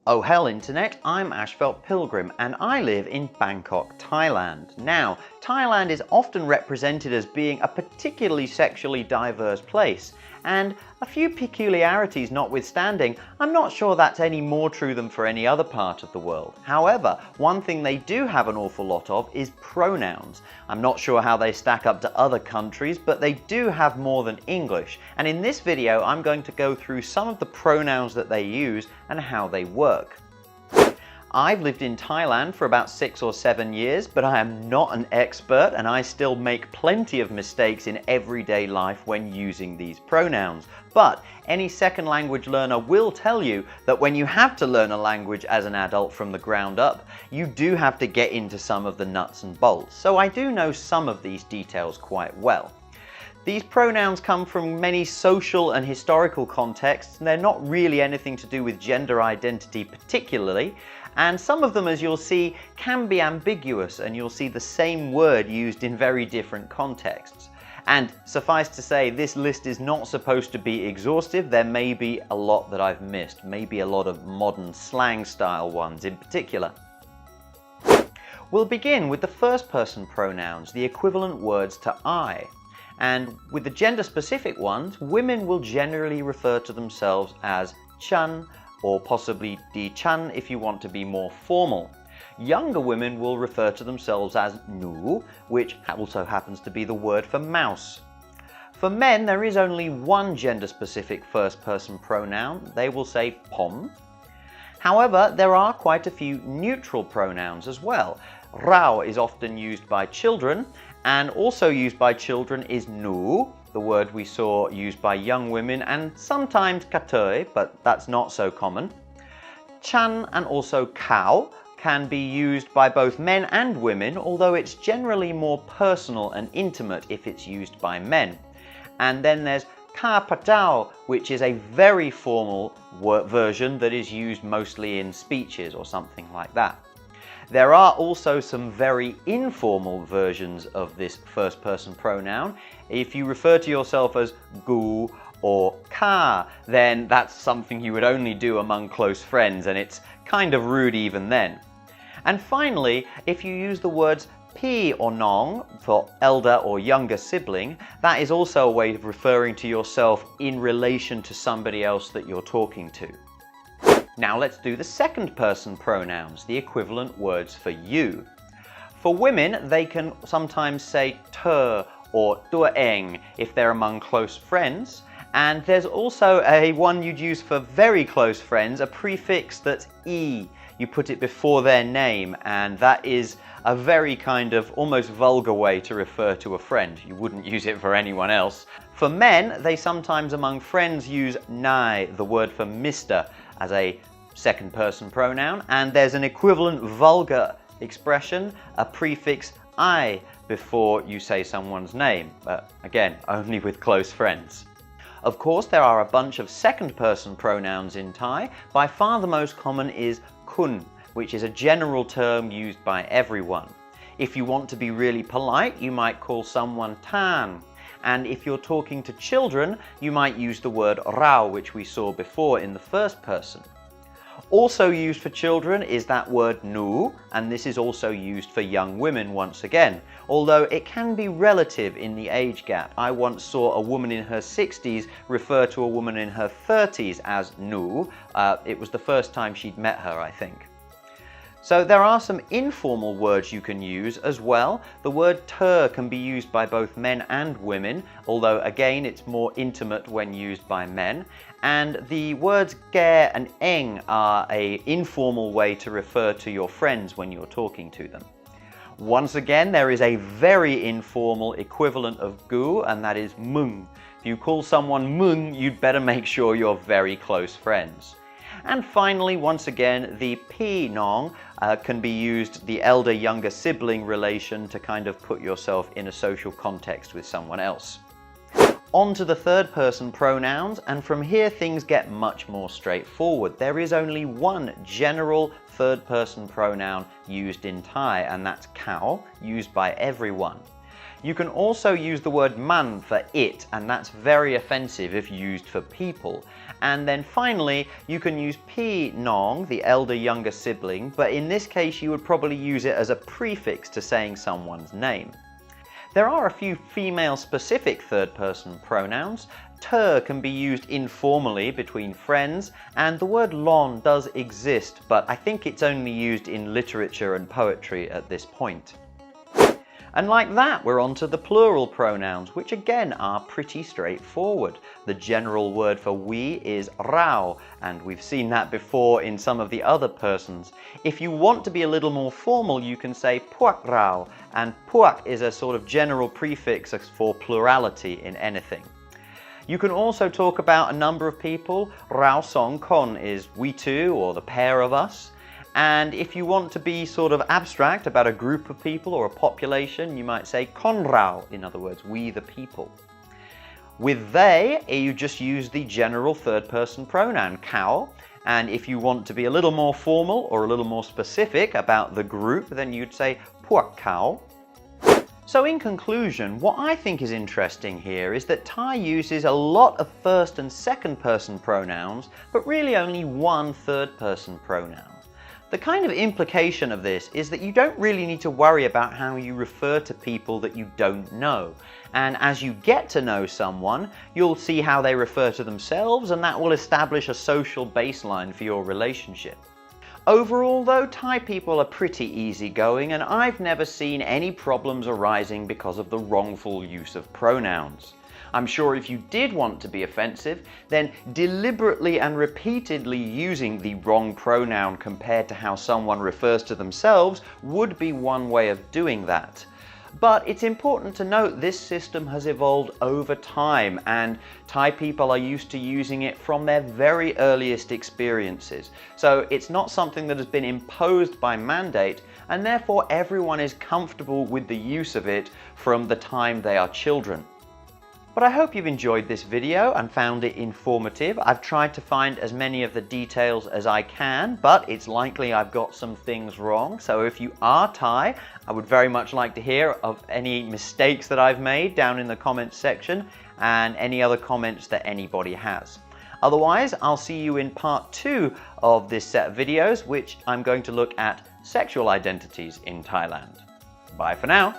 Oh hell internet, I'm Ashfelt Pilgrim and I live in Bangkok, Thailand. Now, Thailand is often represented as being a particularly sexually diverse place, and a few peculiarities notwithstanding, I'm not sure that's any more true than for any other part of the world. However, one thing they do have an awful lot of is pronouns. I'm not sure how they stack up to other countries, but they do have more than English, and in this video I'm going to go through some of the pronouns that they use and how they work. I've lived in Thailand for about 6 or 7 years, but I am not an expert and I still make plenty of mistakes in everyday life when using these pronouns. But any second language learner will tell you that when you have to learn a language as an adult from the ground up, you do have to get into some of the nuts and bolts. So I do know some of these details quite well. These pronouns come from many social and historical contexts, and they're not really anything to do with gender identity particularly, and some of them, as you'll see, can be ambiguous, and you'll see the same word used in very different contexts. And suffice to say, this list is not supposed to be exhaustive. There may be a lot that I've missed, maybe a lot of modern slang style ones in particular. We'll begin with the first person pronouns, the equivalent words to I. And with the gender-specific ones, women will generally refer to themselves as chan, or possibly di chan if you want to be more formal. Younger women will refer to themselves as nu, which also happens to be the word for mouse. For men, there is only one gender-specific first-person pronoun. They will say pom. However, there are quite a few neutral pronouns as well. Rao is often used by children, and also used by children is nu, the word we saw used by young women, and sometimes katoi, but that's not so common. Chan and also cow can be used by both men and women, although it's generally more personal and intimate if it's used by men. And then there's ka patao, which is a very formal version that is used mostly in speeches or something like that. There are also some very informal versions of this first person pronoun. If you refer to yourself as gu or ka, then that's something you would only do among close friends, and it's kind of rude even then. And finally, if you use the words pi or nong for elder or younger sibling, that is also a way of referring to yourself in relation to somebody else that you're talking to. Now let's do the second person pronouns, the equivalent words for you. For women, they can sometimes say ter or tuaeng if they're among close friends. And there's also one you'd use for very close friends, a prefix that's e. You put it before their name, and that is a very kind of almost vulgar way to refer to a friend. You wouldn't use it for anyone else. For men, they sometimes among friends use nai, the word for Mr., as a second person pronoun, and there's an equivalent vulgar expression, a prefix I before you say someone's name, but again, only with close friends. Of course, there are a bunch of second person pronouns in Thai. By far the most common is kun, which is a general term used by everyone. If you want to be really polite, you might call someone tan. And if you're talking to children, you might use the word rao, which we saw before in the first person. Also used for children is that word nu, and this is also used for young women once again, although it can be relative in the age gap. I once saw a woman in her 60s refer to a woman in her 30s as nu. It was the first time she'd met her, I think. So there are some informal words you can use as well. The word ter can be used by both men and women, although again it's more intimate when used by men. And the words ge and eng are an informal way to refer to your friends when you're talking to them. Once again, there is a very informal equivalent of gu, and that is mung. If you call someone mung, you'd better make sure you're very close friends. And finally, once again, the pi nong can be used, the elder-younger sibling relation, to kind of put yourself in a social context with someone else. On to the third person pronouns, and from here things get much more straightforward. There is only one general third person pronoun used in Thai, and that's kao, used by everyone. You can also use the word man for it, and that's very offensive if used for people. And then finally, you can use pi nong, the elder younger sibling, but in this case you would probably use it as a prefix to saying someone's name. There are a few female-specific third-person pronouns. Ter can be used informally between friends, and the word lon does exist, but I think it's only used in literature and poetry at this point. And like that, we're on to the plural pronouns, which again are pretty straightforward. The general word for we is rao, and we've seen that before in some of the other persons. If you want to be a little more formal, you can say puak rao, and puak is a sort of general prefix for plurality in anything. You can also talk about a number of people. Rao song kon is we two, or the pair of us. And if you want to be sort of abstract about a group of people or a population, you might say kon rao, in other words, we the people. With they, you just use the general third person pronoun, kao. And if you want to be a little more formal or a little more specific about the group, then you'd say puak kao. So in conclusion, what I think is interesting here is that Thai uses a lot of first and second person pronouns, but really only one third person pronoun. The kind of implication of this is that you don't really need to worry about how you refer to people that you don't know. And as you get to know someone, you'll see how they refer to themselves, and that will establish a social baseline for your relationship. Overall though, Thai people are pretty easygoing, and I've never seen any problems arising because of the wrongful use of pronouns. I'm sure if you did want to be offensive, then deliberately and repeatedly using the wrong pronoun compared to how someone refers to themselves would be one way of doing that. But it's important to note this system has evolved over time, and Thai people are used to using it from their very earliest experiences. So it's not something that has been imposed by mandate, and therefore everyone is comfortable with the use of it from the time they are children. But I hope you've enjoyed this video and found it informative. I've tried to find as many of the details as I can, but it's likely I've got some things wrong. So if you are Thai, I would very much like to hear of any mistakes that I've made down in the comments section, and any other comments that anybody has. Otherwise, I'll see you in part 2 of this set of videos, which I'm going to look at sexual identities in Thailand. Bye for now.